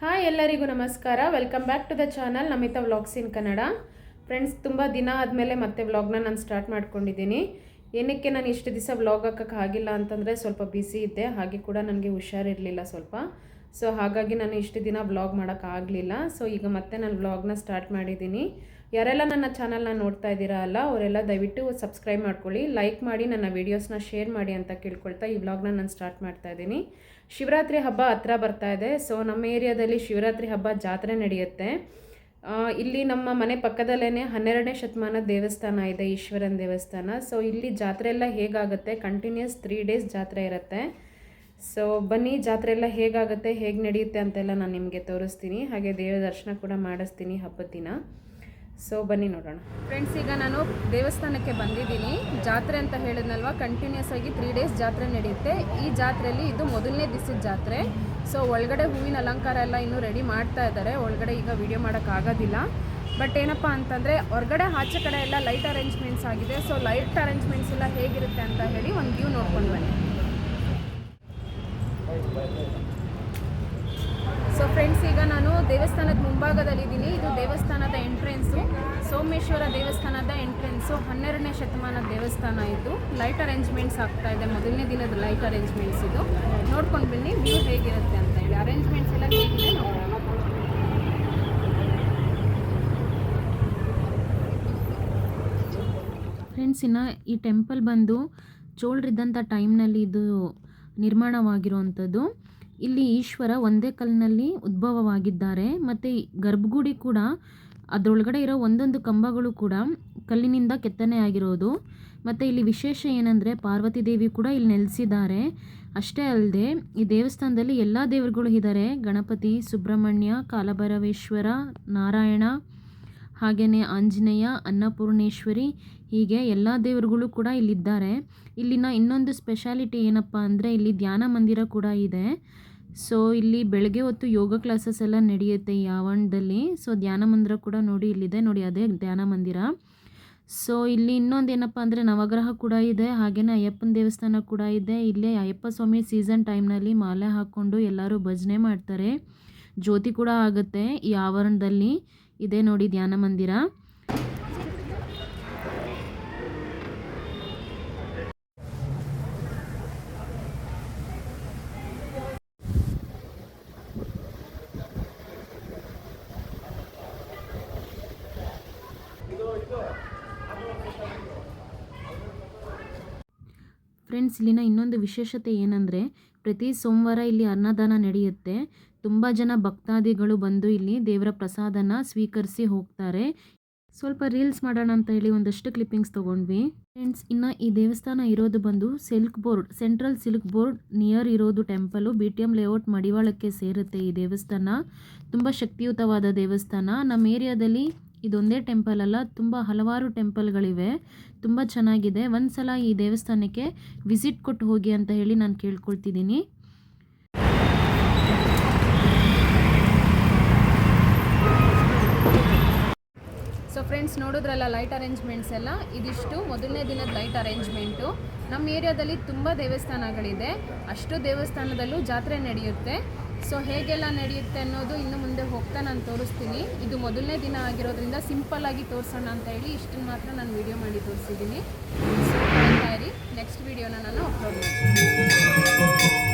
Hi ಎಲ್ಲರಿಗೂ ನಮಸ್ಕಾರ. Welcome back to the channel Namita vlogs in Kannada. Friends, ತುಂಬ ದಿನ ಆದಮೇಲೆ ಮತ್ತೆ ವ್ಲಾಗ್ನ ನಾನು ಸ್ಟಾರ್ಟ್ ಮಾಡ್ಕೊಂಡಿದ್ದೀನಿ. ಏನಕ್ಕೆ ನಾನು ಇಷ್ಟು ದಿವಸ ವ್ಲಾಗ್ ಹಾಕೋಕ್ಕೆ ಆಗಿಲ್ಲ ಅಂತಂದರೆ ಸ್ವಲ್ಪ ಬ್ಯುಸಿ ಇದ್ದೆ, ಹಾಗೆ ಕೂಡ ನನಗೆ ಹುಷಾರಿರಲಿಲ್ಲ ಸ್ವಲ್ಪ. ಸೊ ಹಾಗಾಗಿ ನಾನು ಇಷ್ಟು ದಿನ ವ್ಲಾಗ್ ಮಾಡೋಕ್ಕಾಗಲಿಲ್ಲ. ಸೊ ಈಗ ಮತ್ತೆ ನಾನು ವ್ಲಾಗ್ನ ಸ್ಟಾರ್ಟ್ ಮಾಡಿದ್ದೀನಿ. ಯಾರೆಲ್ಲ ನನ್ನ ಚಾನಲ್ನ ನೋಡ್ತಾ ಇದ್ದೀರಾ ಅಲ್ಲ, ಅವರೆಲ್ಲ ದಯವಿಟ್ಟು ಸಬ್ಸ್ಕ್ರೈಬ್ ಮಾಡ್ಕೊಳ್ಳಿ, ಲೈಕ್ ಮಾಡಿ, ನನ್ನ ವೀಡಿಯೋಸ್ನ ಶೇರ್ ಮಾಡಿ ಅಂತ ಕೇಳ್ಕೊಳ್ತಾ ಈ ವ್ಲಾಗ್ನ ನಾನು ಸ್ಟಾರ್ಟ್ ಮಾಡ್ತಾ ಇದ್ದೀನಿ. ಶಿವರಾತ್ರಿ ಹಬ್ಬ ಹತ್ರ ಬರ್ತಾ ಇದೆ. ಸೊ ನಮ್ಮ ಏರಿಯಾದಲ್ಲಿ ಶಿವರಾತ್ರಿ ಹಬ್ಬ ಜಾತ್ರೆ ನಡೆಯುತ್ತೆ. ಇಲ್ಲಿ ನಮ್ಮ ಮನೆ ಪಕ್ಕದಲ್ಲೇ 12ನೇ ಶತಮಾನದ ದೇವಸ್ಥಾನ ಇದೆ, ಈಶ್ವರನ ದೇವಸ್ಥಾನ. ಸೊ ಇಲ್ಲಿ ಜಾತ್ರೆ ಎಲ್ಲ ಹೇಗಾಗುತ್ತೆ, ಕಂಟಿನ್ಯೂಸ್ 3 days ಜಾತ್ರೆ ಇರುತ್ತೆ. ಸೊ ಬನ್ನಿ, ಜಾತ್ರೆ ಎಲ್ಲ ಹೇಗಾಗುತ್ತೆ, ಹೇಗೆ ನಡೆಯುತ್ತೆ ಅಂತೆಲ್ಲ ನಾನು ನಿಮಗೆ ತೋರಿಸ್ತೀನಿ. ಹಾಗೆ ದೇವ ದರ್ಶನ ಕೂಡ ಮಾಡಿಸ್ತೀನಿ ಹಬ್ಬದ ದಿನ. ಸೊ ಬನ್ನಿ ನೋಡೋಣ. ಫ್ರೆಂಡ್ಸ್, ಈಗ ನಾನು ದೇವಸ್ಥಾನಕ್ಕೆ ಬಂದಿದ್ದೀನಿ. ಜಾತ್ರೆ ಅಂತ ಹೇಳಿದ್ನಲ್ವ, ಕಂಟಿನ್ಯೂಸ್ ಆಗಿ 3 days ಜಾತ್ರೆ ನಡೆಯುತ್ತೆ. ಈ ಜಾತ್ರೆಯಲ್ಲಿ ಇದು ಮೊದಲನೇ ದಿವಸದ ಜಾತ್ರೆ. ಸೊ ಒಳಗಡೆ ಹೂವಿನ ಅಲಂಕಾರ ಎಲ್ಲ ಇನ್ನೂ ರೆಡಿ ಮಾಡ್ತಾ ಇದ್ದಾರೆ. ಒಳಗಡೆ ಈಗ ವಿಡಿಯೋ ಮಾಡೋಕ್ಕಾಗೋದಿಲ್ಲ. ಬಟ್ ಏನಪ್ಪ ಅಂತಂದರೆ, ಹೊರಗಡೆ ಆಚೆ ಕಡೆ ಎಲ್ಲ ಲೈಟ್ ಅರೇಂಜ್ಮೆಂಟ್ಸ್ ಆಗಿದೆ. ಸೊ ಲೈಟ್ ಅರೇಂಜ್ಮೆಂಟ್ಸ್ ಎಲ್ಲ ಹೇಗಿರುತ್ತೆ ಅಂತ ಹೇಳಿ ಒಂದು ವ್ಯೂ ನೋಡ್ಕೊಂಡು ಬನ್ನಿ. ಸೊ ಫ್ರೆಂಡ್ಸ್, ಈಗ ನಾನು ದೇವಸ್ಥಾನದ ಮುಂಭಾಗದಲ್ಲಿದ್ದೀನಿ. ಇದು ದೇವಸ್ಥಾನದ ಎಂಟ್ರೆನ್ಸು, ಸೋಮೇಶ್ವರ ದೇವಸ್ಥಾನದ ಎಂಟ್ರೆನ್ಸು. 12ನೇ ಶತಮಾನದ ದೇವಸ್ಥಾನ. ಇದು ಲೈಟ್ ಅರೇಂಜ್ಮೆಂಟ್ಸ್ ಆಗ್ತಾ ಇದೆ, ಮೊದಲನೇ ದಿನದ ಲೈಟ್ ಅರೇಂಜ್ಮೆಂಟ್ಸ್. ಇದು ನೋಡ್ಕೊಂಡು ಬನ್ನಿ ವ್ಯೂ ಹೇಗಿರುತ್ತೆ ಅಂತ ಹೇಳಿ. ಅರೇಂಜ್ಮೆಂಟ್ಸ್ ಎಲ್ಲ ಹೇಗಿದೆ ನೋಡೋಣ. ಫ್ರೆಂಡ್ಸ್, ಇನ್ನು ಈ ಟೆಂಪಲ್ ಬಂದು ಚೋಳರಿದ್ದಂಥ ಟೈಮ್ನಲ್ಲಿ ಇದು ನಿರ್ಮಾಣವಾಗಿರುವಂಥದ್ದು. ಇಲ್ಲಿ ಈಶ್ವರ ಒಂದೇ ಕಲ್ಲಿನಲ್ಲಿ ಉದ್ಭವವಾಗಿದ್ದಾರೆ. ಮತ್ತು ಗರ್ಭಗುಡಿ ಕೂಡ, ಅದರೊಳಗಡೆ ಇರೋ ಒಂದೊಂದು ಕಂಬಗಳು ಕೂಡ ಕಲ್ಲಿನಿಂದ ಕೆತ್ತನೆ ಆಗಿರೋದು. ಮತ್ತು ಇಲ್ಲಿ ವಿಶೇಷ ಏನಂದರೆ, ಪಾರ್ವತಿ ದೇವಿ ಕೂಡ ಇಲ್ಲಿ ನೆಲೆಸಿದ್ದಾರೆ. ಅಷ್ಟೇ ಅಲ್ಲದೆ ಈ ದೇವಸ್ಥಾನದಲ್ಲಿ ಎಲ್ಲ ದೇವರುಗಳು ಇದ್ದಾರೆ. ಗಣಪತಿ, ಸುಬ್ರಹ್ಮಣ್ಯ, ಕಾಲಭೈರವೇಶ್ವರ, ನಾರಾಯಣ, ಹಾಗೆಯೇ ಆಂಜನೇಯ, ಅನ್ನಪೂರ್ಣೇಶ್ವರಿ, ಹೀಗೆ ಎಲ್ಲ ದೇವರುಗಳು ಕೂಡ ಇಲ್ಲಿದ್ದಾರೆ. ಇಲ್ಲಿನ ಇನ್ನೊಂದು ಸ್ಪೆಷಾಲಿಟಿ ಏನಪ್ಪ ಅಂದರೆ, ಇಲ್ಲಿ ಧ್ಯಾನ ಮಂದಿರ ಕೂಡ ಇದೆ. ಸೊ ಇಲ್ಲಿ ಬೆಳಗ್ಗೆ ಹೊತ್ತು ಯೋಗ ಕ್ಲಾಸಸ್ ಎಲ್ಲ ನಡೆಯುತ್ತೆ ಈ ಆವರಣದಲ್ಲಿ. ಸೊ ಧ್ಯಾನ ಮಂದಿರ ಕೂಡ ನೋಡಿ ಇಲ್ಲಿದೆ, ನೋಡಿ ಅದೇ ಧ್ಯಾನ ಮಂದಿರ. ಸೊ ಇಲ್ಲಿ ಇನ್ನೊಂದು ಏನಪ್ಪ ಅಂದರೆ, ನವಗ್ರಹ ಕೂಡ ಇದೆ. ಹಾಗೆಯೇ ಅಯ್ಯಪ್ಪನ ದೇವಸ್ಥಾನ ಕೂಡ ಇದೆ. ಇಲ್ಲೇ ಅಯ್ಯಪ್ಪ ಸ್ವಾಮಿ ಸೀಸನ್ ಟೈಮ್ನಲ್ಲಿ ಮಾಲೆ ಹಾಕ್ಕೊಂಡು ಎಲ್ಲರೂ ಭಜನೆ ಮಾಡ್ತಾರೆ. ಜ್ಯೋತಿ ಕೂಡ ಆಗುತ್ತೆ ಈ ಆವರಣದಲ್ಲಿ. ಇದೆ ನೋಡಿ ಧ್ಯಾನ ಮಂದಿರ. ಫ್ರೆಂಡ್ಸ್, ಇಲ್ಲಿನ ಇನ್ನೊಂದು ವಿಶೇಷತೆ ಏನಂದರೆ, ಪ್ರತಿ ಸೋಮವಾರ ಇಲ್ಲಿ ಅನ್ನದಾನ ನಡೆಯುತ್ತೆ. ತುಂಬ ಜನ ಭಕ್ತಾದಿಗಳು ಬಂದು ಇಲ್ಲಿ ದೇವರ ಪ್ರಸಾದನ ಸ್ವೀಕರಿಸಿ ಹೋಗ್ತಾರೆ. ಸ್ವಲ್ಪ ರೀಲ್ಸ್ ಮಾಡೋಣ ಅಂತ ಹೇಳಿ ಒಂದಷ್ಟು ಕ್ಲಿಪ್ಪಿಂಗ್ಸ್ ತೊಗೊಂಡ್ವಿ. ಫ್ರೆಂಡ್ಸ್, ಇನ್ನು ಈ ದೇವಸ್ಥಾನ ಇರೋದು ಬಂದು ಸೆಂಟ್ರಲ್ ಸಿಲ್ಕ್ ಬೋರ್ಡ್ ನಿಯರ್ ಇರೋದು ಟೆಂಪಲು. BTM ಲೇಔಟ್ ಮಡಿವಾಳಕ್ಕೆ ಸೇರುತ್ತೆ ಈ ದೇವಸ್ಥಾನ. ತುಂಬ ಶಕ್ತಿಯುತವಾದ ದೇವಸ್ಥಾನ. ನಮ್ಮ ಏರಿಯಾದಲ್ಲಿ ಇದೊಂದೇ ಟೆಂಪಲ್ ಅಲ್ಲ, ತುಂಬ ಹಲವಾರು ಟೆಂಪಲ್ಗಳಿವೆ. ತುಂಬ ಚೆನ್ನಾಗಿದೆ. ಒಂದು ಸಲ ಈ ದೇವಸ್ಥಾನಕ್ಕೆ ವಿಸಿಟ್ ಕೊಟ್ಟು ಹೋಗಿ ಅಂತ ಹೇಳಿ ನಾನು ಕೇಳ್ಕೊಳ್ತಿದ್ದೀನಿ. ಸೊ ಫ್ರೆಂಡ್ಸ್, ನೋಡಿದ್ರಲ್ಲ ಲೈಟ್ ಅರೇಂಜ್ಮೆಂಟ್ಸ್ ಎಲ್ಲ. ಇದಿಷ್ಟು ಮೊದಲನೇ ದಿನದ ಲೈಟ್ ಅರೇಂಜ್ಮೆಂಟು. ನಮ್ಮ ಏರಿಯಾದಲ್ಲಿ ತುಂಬ ದೇವಸ್ಥಾನಗಳಿದೆ. ಅಷ್ಟು ದೇವಸ್ಥಾನದಲ್ಲೂ ಜಾತ್ರೆ ನಡೆಯುತ್ತೆ. ಸೊ ಹೇಗೆಲ್ಲ ನಡೆಯುತ್ತೆ ಅನ್ನೋದು ಇನ್ನು ಮುಂದೆ ಹೋಗ್ತಾ ನಾನು ತೋರಿಸ್ತೀನಿ. ಇದು ಮೊದಲನೇ ದಿನ ಆಗಿರೋದ್ರಿಂದ ಸಿಂಪಲ್ಲಾಗಿ ತೋರಿಸೋಣ ಅಂತ ಹೇಳಿ ಇಷ್ಟನ್ನು ಮಾತ್ರ ನಾನು ವಿಡಿಯೋ ಮಾಡಿ ತೋರಿಸಿದ್ದೀನಿ. ಸೊ ಕಾಯ್ತಾ ಇರಿ, ನೆಕ್ಸ್ಟ್ ವಿಡಿಯೋನ ನಾನು ಅಪ್ಲೋಡ್ ಮಾಡ್ತೀನಿ.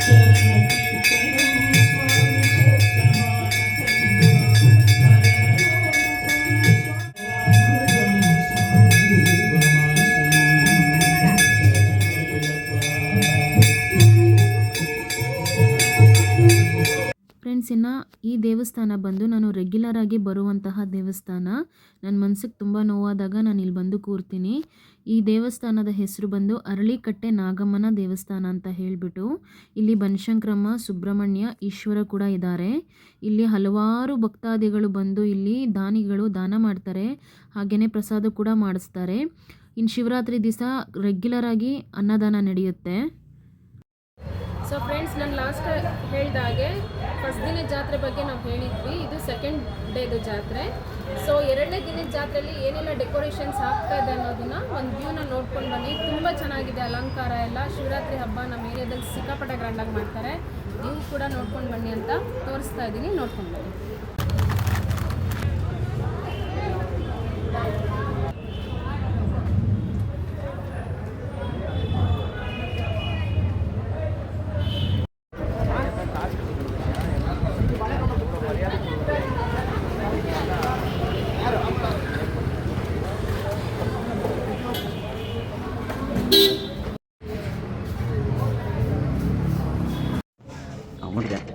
ಫ್ರೆಂಡ್ಸ್, ಇನ್ನು ಈ ದೇವಸ್ಥಾನ ಬಂದು ನಾನು ರೆಗ್ಯುಲರ್ ಆಗಿ ಬರುವಂತಹ ದೇವಸ್ಥಾನ. ನನ್ನ ಮನಸ್ಸಿಗೆ ತುಂಬ ನೋವಾದಾಗ ನಾನು ಇಲ್ಲಿ ಬಂದು ಕೂರ್ತೀನಿ. ಈ ದೇವಸ್ಥಾನದ ಹೆಸರು ಬಂದು ಅರಳಿಕಟ್ಟೆ ನಾಗಮ್ಮನ ದೇವಸ್ಥಾನ ಅಂತ ಹೇಳಿಬಿಟ್ಟು. ಇಲ್ಲಿ ಬನಶಂಕರಮ್ಮ, ಸುಬ್ರಹ್ಮಣ್ಯ, ಈಶ್ವರ ಕೂಡ ಇದ್ದಾರೆ. ಇಲ್ಲಿ ಹಲವಾರು ಭಕ್ತಾದಿಗಳು ಬಂದು ಇಲ್ಲಿ ದಾನಿಗಳು ದಾನ ಮಾಡ್ತಾರೆ. ಹಾಗೆಯೇ ಪ್ರಸಾದ ಕೂಡ ಮಾಡಿಸ್ತಾರೆ. ಇನ್ನು ಶಿವರಾತ್ರಿ ದಿವಸ ರೆಗ್ಯುಲರ್ ಆಗಿ ಅನ್ನದಾನ ನಡೆಯುತ್ತೆ. ಸೊ ಫ್ರೆಂಡ್ಸ್, ನಾನು ಲಾಸ್ಟ್ ಹೇಳಿದಾಗೆ ಫಸ್ಟ್ ದಿನದ ಜಾತ್ರೆ ಬಗ್ಗೆ ನಾವು ಹೇಳಿದ್ವಿ. ಇದು ಸೆಕೆಂಡ್ ಡೇದು ಜಾತ್ರೆ. ಸೊ 2ನೇ ದಿನದ ಜಾತ್ರೆಯಲ್ಲಿ ಏನೆಲ್ಲ ಡೆಕೋರೇಷನ್ಸ್ ಆಗ್ತಾ ಇದೆ ಅನ್ನೋದನ್ನ ಒಂದು ವ್ಯೂನ ನೋಡ್ಕೊಂಡು ಬನ್ನಿ. ತುಂಬ ಚೆನ್ನಾಗಿದೆ ಅಲಂಕಾರ ಎಲ್ಲ. ಶಿವರಾತ್ರಿ ಹಬ್ಬ ನಮ್ಮ ಏರಿಯಾದಲ್ಲಿ ಸಿಕ್ಕಾಪಟ್ಟೆ ಗ್ರ್ಯಾಂಡಾಗಿ ಮಾಡ್ತಾರೆ. ನೀವು ಕೂಡ ನೋಡ್ಕೊಂಡು ಬನ್ನಿ ಅಂತ ತೋರಿಸ್ತಾ ಇದ್ದೀನಿ, ನೋಡ್ಕೊಂಡು ಬನ್ನಿ. ಮುಟ್ಟಿದೆ